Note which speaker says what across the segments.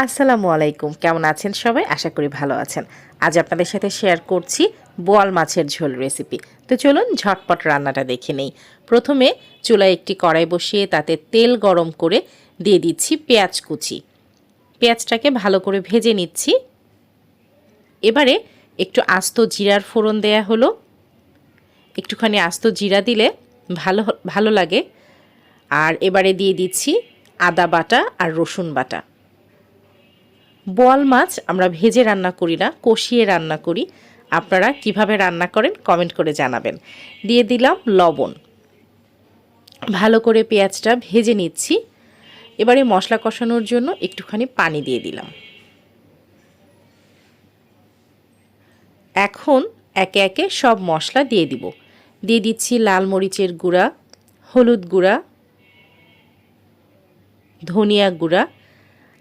Speaker 1: আসসালামু আলাইকুম, কেমন আছেন সবাই? আশা করি ভালো আছেন। আজ আপনাদের সাথে শেয়ার করছি বোয়াল মাছের ঝোল রেসিপি। তো চলুন ঝটপট রান্নাটা দেখে নেই। প্রথমে চুলায় একটি কড়াই বসিয়ে তাতে তেল গরম করে দিয়ে দিচ্ছি পেঁয়াজ কুচি। পেঁয়াজটাকে ভালো করে ভেজে নিচ্ছি। এবারে একটু আস্ত জিরার ফোড়ন দেয়া হলো। একটুখানি আস্ত জিরা দিলে ভালো ভালো লাগে। আর এবারে দিয়ে দিচ্ছি আদা বাটা আর রসুন বাটা। বোয়াল মাছ আমরা ভেজে রান্না করি না, কষিয়ে রান্না করি। আপনারা কিভাবে রান্না করেন কমেন্ট করে জানাবেন। দিয়ে দিলাম লবণ। ভালো করে পেঁয়াজটা ভেজে নিচ্ছি। এবারে মশলা কষানোর জন্য একটুখানি পানি দিয়ে দিলাম। এখন একে একে সব মশলা দিয়ে দিব। দিয়ে দিচ্ছি লাল মরিচের গুঁড়া, হলুদ গুঁড়া, ধনিয়া গুঁড়া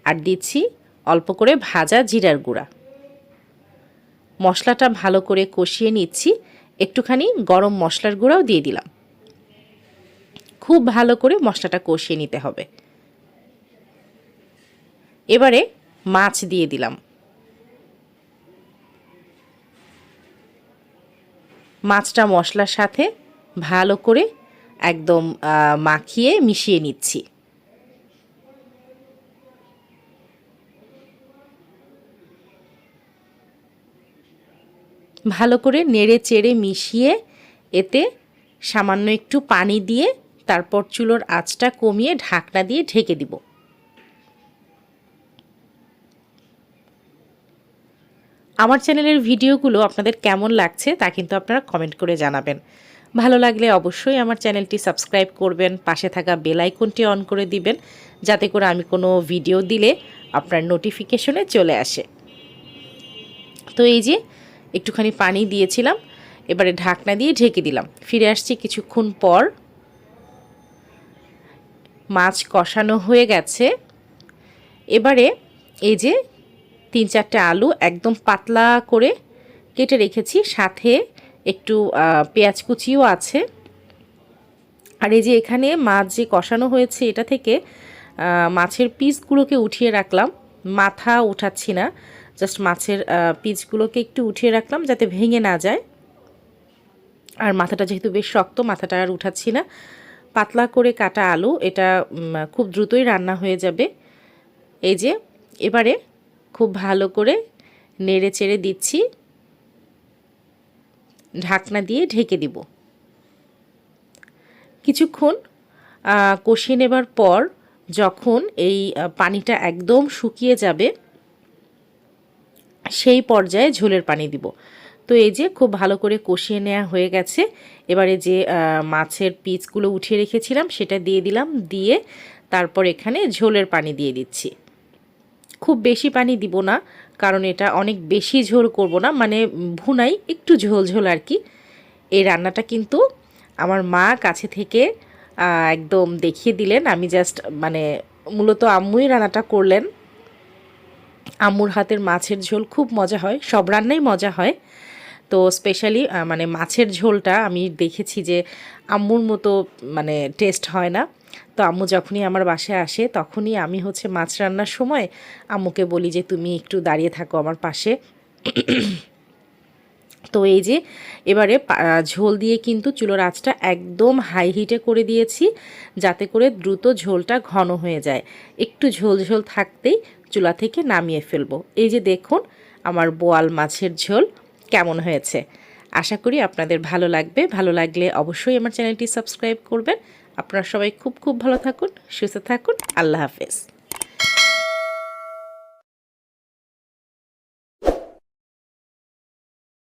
Speaker 1: আর দিচ্ছি অল্প করে ভাজা জিরার গুঁড়া। মশলাটা ভালো করে কষিয়ে নিচ্ছি। একটুখানি গরম মশলার গুঁড়াও দিয়ে দিলাম। খুব ভালো করে মশলাটা কষিয়ে নিতে হবে। এবারে মাছ দিয়ে দিলাম। মাছটা মশলার সাথে ভালো করে একদম মাখিয়ে মিশিয়ে নিচ্ছি। ভালো করে নেড়ে চেড়ে মিশিয়ে এতে সামান্য একটু পানি দিয়ে তারপর চুলোর আঁচটা কমিয়ে ঢাকনা দিয়ে ঢেকে দিব। আমার চ্যানেলের ভিডিওগুলো আপনাদের কেমন লাগছে তা কিন্তু আপনারা কমেন্ট করে জানাবেন। ভালো লাগলে অবশ্যই আমার চ্যানেলটি সাবস্ক্রাইব করবেন, পাশে থাকা বেল আইকনটি অন করে দিবেন যাতে করে আমি কোনো ভিডিও দিলে আপনার নোটিফিকেশনে চলে আসে। তো এই যে একটুখানি পানি দিয়েছিলাম, এবারে ঢাকনা দিয়ে ঢেকে দিলাম। ফিরে আসছি কিছুক্ষণ পর। মাছ কষানো হয়ে গেছে। এবারে এই যে 3-4টে আলু একদম পাতলা করে কেটে রেখেছি, সাথে একটু পেঁয়াজ কুচিও আছে। আর এই যে এখানে মাছ যে কষানো হয়েছে এটা থেকে মাছের পিসগুলোকে উঠিয়ে রাখলাম। মাথা উঠাচ্ছি না, জাস্ট মাছের পিসগুলোকে একটু উঠিয়ে রাখলাম যাতে ভেঙে না যায়। আর মাথাটা যেহেতু বেশ শক্ত, মাথাটা আর উঠাচ্ছি না। পাতলা করে কাটা আলু, এটা খুব দ্রুতই রান্না হয়ে যাবে। এই যে এবারে খুব ভালো করে নেড়ে চেড়ে দিচ্ছি, ঢাকনা দিয়ে ঢেকে দিব। কিছুক্ষণ কষিয়ে নেবার পর যখন এই পানিটা একদম শুকিয়ে যাবে সেই পর্যায়ে ঝোলের পানি দিব। তো এই যে খুব ভালো করে কষিয়ে নেওয়া হয়ে গেছে। এবারে যে মাছের পিসগুলো উঠিয়ে রেখেছিলাম সেটা দিয়ে দিলাম, দিয়ে তারপর এখানে ঝোলের পানি দিয়ে দিচ্ছি। খুব বেশি পানি দিব না, কারণ এটা অনেক বেশি ঝোল করব না, মানে ভুনাই একটু ঝোল ঝোল আর কি। এই রান্নাটা কিন্তু আমার মা কাছে থেকে একদম দেখিয়ে দিলেন। আমি জাস্ট মানে মূলত আম্মুই রান্নাটা করলেন। আম্মুর হাতের মাছের ঝোল খুব মজা হয়, সব রান্নাই মজা হয়। তো স্পেশালি মানে মাছের ঝোলটা আমি দেখেছি যে আম্মুর মতো মানে টেস্ট হয় না। তো আম্মু যখনই আমার বাসায় আসে তখনই আমি হচ্ছে মাছ রান্নার সময় আম্মুকে বলি যে তুমি একটু দাঁড়িয়ে থাকো আমার পাশে। তো এই যে এবারে ঝোল দিয়ে কিন্তু চুলোর আঁচটা একদম হাই হিটে করে দিয়েছি যাতে করে দ্রুত ঝোলটা ঘন হয়ে যায়। একটু ঝোল ঝোল থাকতেই চুলা থেকে নামিয়ে ফেলবো। এই যে দেখুন আমার বোয়াল মাছের ঝোল কেমন হয়েছে। আশা করি আপনাদের ভালো লাগবে। ভালো লাগলে অবশ্যই আমার চ্যানেলটি সাবস্ক্রাইব করবেন। আপনারা সবাই খুব খুব ভালো থাকুন, সুস্থ থাকুন। আল্লাহ হাফেজ।